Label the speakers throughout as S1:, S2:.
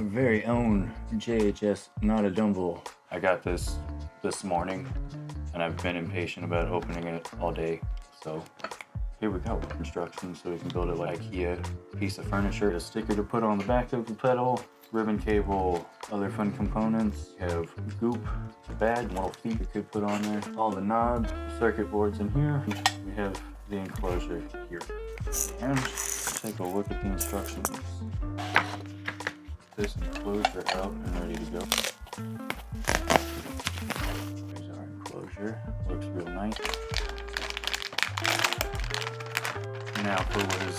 S1: very own JHS NotaDumble. I got this morning, and I've been impatient about opening it all day. So here we go. Instructions so we can build it like IKEA piece of furniture. A sticker to put on the back of the pedal, ribbon cable, other fun components. You have goop, a badge, little feet you could put on there. All the knobs, circuit boards in here. We have the enclosure here. And take a look at the instructions. This enclosure out and ready to go. Here's our enclosure. Looks real nice. Now for what is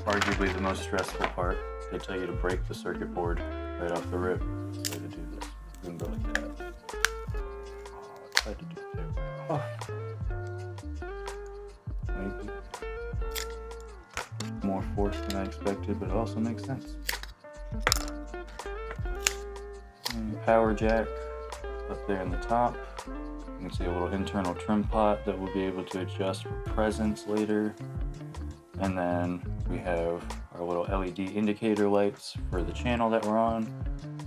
S1: arguably the most stressful part, they tell you to break the circuit board right off the rip. That's the way to do this. You can go like that. Oh, I tried to do it there. Oh. Maybe. More force than I expected, but it also makes sense. And power jack up there in the top. You can see a little internal trim pot that we'll be able to adjust for presence later. And then we have our little LED indicator lights for the channel that we're on.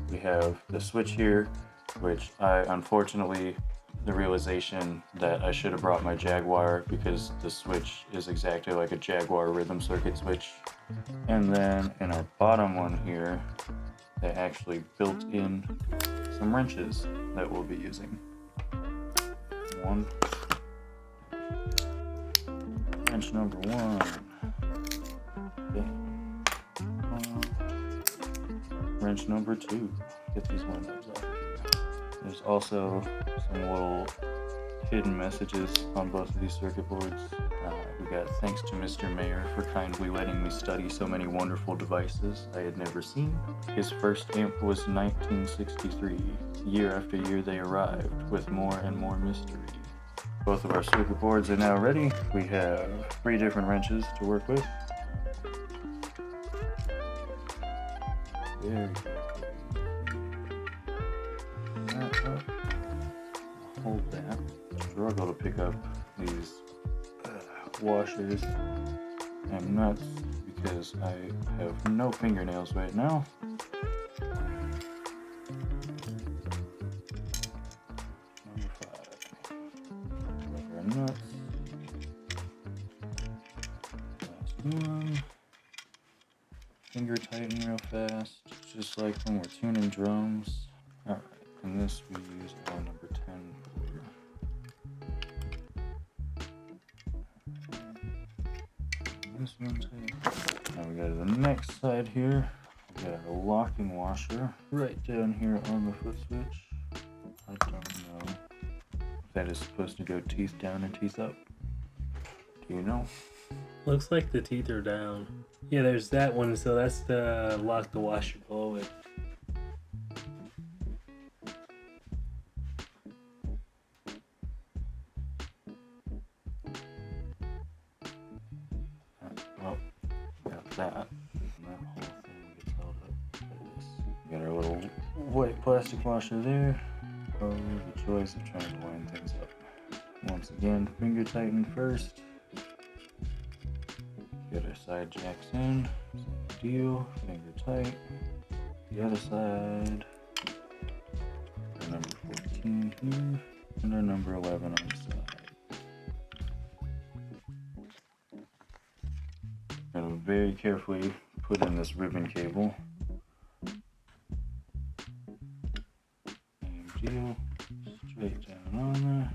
S1: We have the switch here, which unfortunately, the realization that I should have brought my Jaguar because the switch is exactly like a Jaguar rhythm circuit switch. And then in our bottom one here, they actually built in some wrenches that we'll be using. One. Wrench number one. Okay. Wrench number two. Get these windows off of here. There's also some little hidden messages on both of these circuit boards. We got thanks to Mr. Mayor for kindly letting me study so many wonderful devices I had never seen. His first amp was 1963. Year after year they arrived with more and more mystery. Both of our circuit boards are now ready. We have 3 different wrenches to work with. Very good. That up. Hold that. Struggle to pick up these washers and nuts because I have no fingernails right now. Number 5. Rubber nuts. Last one. Finger tighten real fast, just like when we're tuning drums. Alright, and this we use our number 10 for. This one tight. Now we go to the next side here. We got a locking washer right down here on the foot switch. I don't know if that is supposed to go teeth down or teeth up. Do you know?
S2: Looks like the teeth are down. Yeah, there's that one, so that's the lock the washer below with.
S1: Well, got that. And that whole thing gets held up like this. Got our little white plastic washer there. Oh, the choice of trying to line things up. Once again, finger tighten first. Get our side jacks in. Same deal. Finger tight. The other side. Our number 14 here. And our number 11 on the side. Gotta very carefully put in this ribbon cable. Same deal. Straight down on there.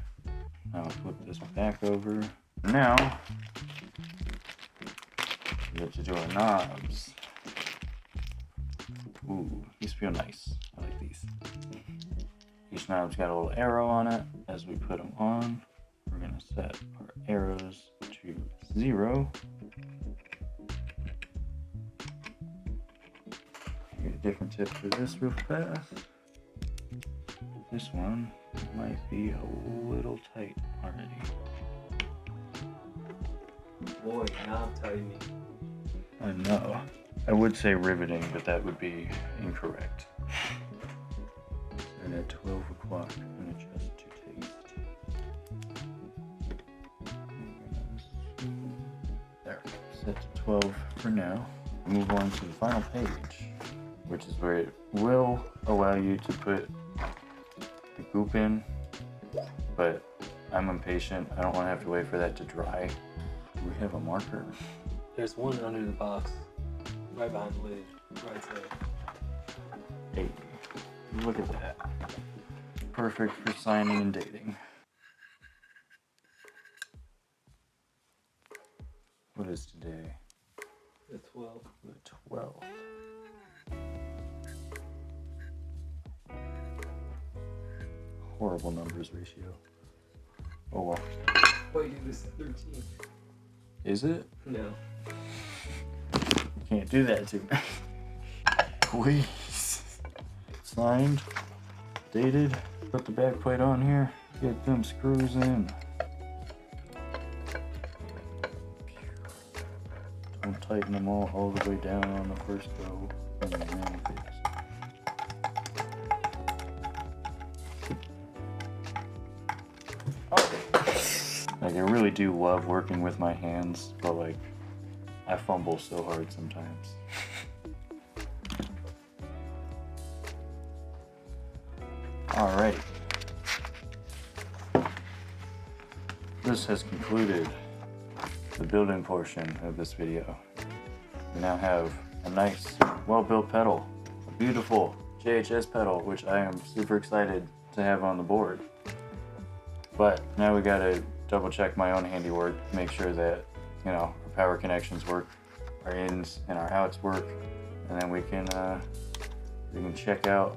S1: Now I'll flip this back over. Now, we get to do our knobs. Ooh, these feel nice. I like these. Each knob's got a little arrow on it. As we put them on, we're gonna set our arrows to 0. Get a different tip for this real fast. This one might be a little tight already.
S2: Boy, knob tightening.
S1: I know. I would say riveting, but that would be incorrect. And at 12 o'clock, and adjust to taste. There, set to 12 for now. Move on to the final page. which is where it will allow you to put the goop in, but I'm impatient. I don't want to have to wait for that to dry. Do we have a marker?
S2: There's one under the box, right behind the lid, right there.
S1: Hey, look at that. Perfect for signing and dating. What is today?
S2: The 12th.
S1: The 12th. Horrible numbers ratio. Oh well.
S2: Wait, this is 13.
S1: Is it?
S2: No.
S1: You can't do that to me. Please. Signed. Dated. Put the back plate on here. Get them screws in. Don't tighten them all the way down on the first go. And then fix. Like, I really do love working with my hands, but like, I fumble so hard sometimes. Alright. This has concluded the building portion of this video. We now have a nice, well-built pedal, a beautiful JHS pedal, which I am super excited to have on the board. But now we gotta double check my own handiwork, make sure that, you know, our power connections work, our ins and our outs work, and then we can check out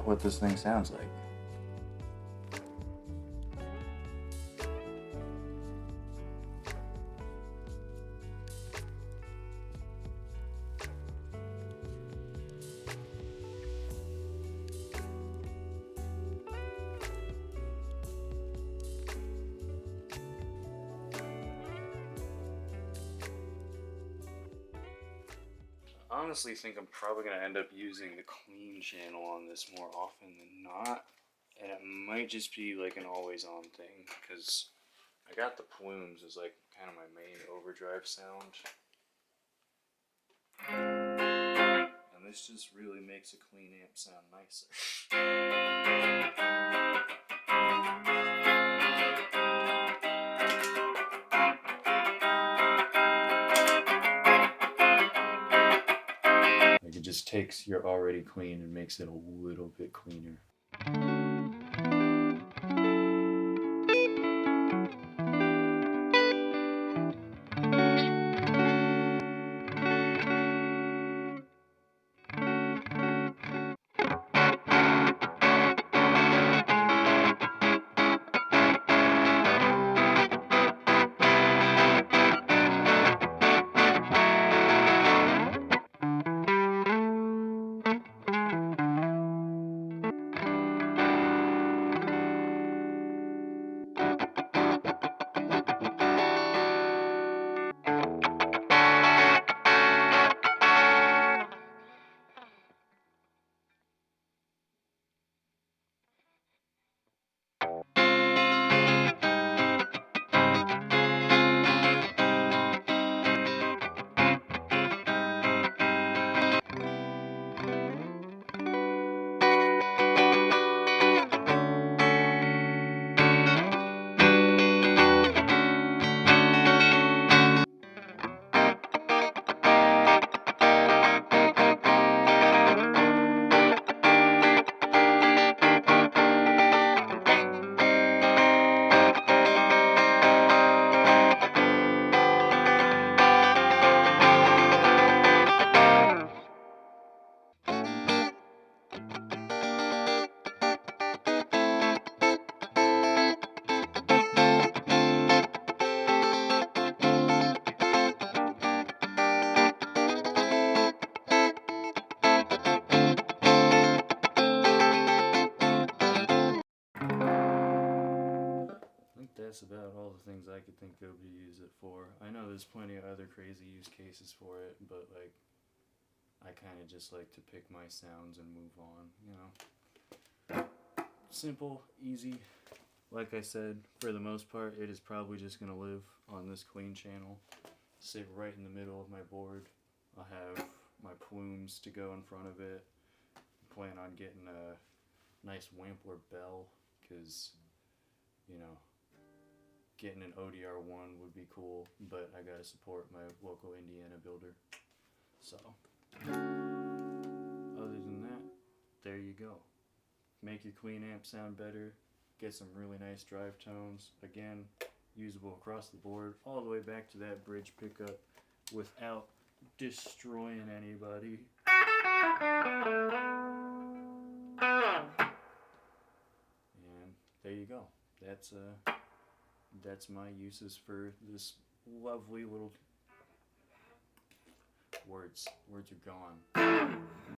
S1: what this thing sounds like. I honestly think I'm probably going to end up using the clean channel on this more often than not, and it might just be like an always on thing, because I got the plumes as like kind of my main overdrive sound, and this just really makes a clean amp sound nicer. It just takes your already clean and makes it a little bit cleaner. That's about all the things I could think of to use it for. I know there's plenty of other crazy use cases for it, but like, I kind of just like to pick my sounds and move on, you know. Simple, easy. Like I said, for the most part, it is probably just going to live on this clean channel, sit right in the middle of my board. I'll have my plumes to go in front of it. Plan on getting a nice Wampler bell, because, you know, getting an ODR one would be cool, but I gotta support my local Indiana builder. So, other than that, there you go. Make your clean amp sound better, get some really nice drive tones, again, usable across the board, all the way back to that bridge pickup without destroying anybody. And there you go. That's my uses for this lovely little words are gone.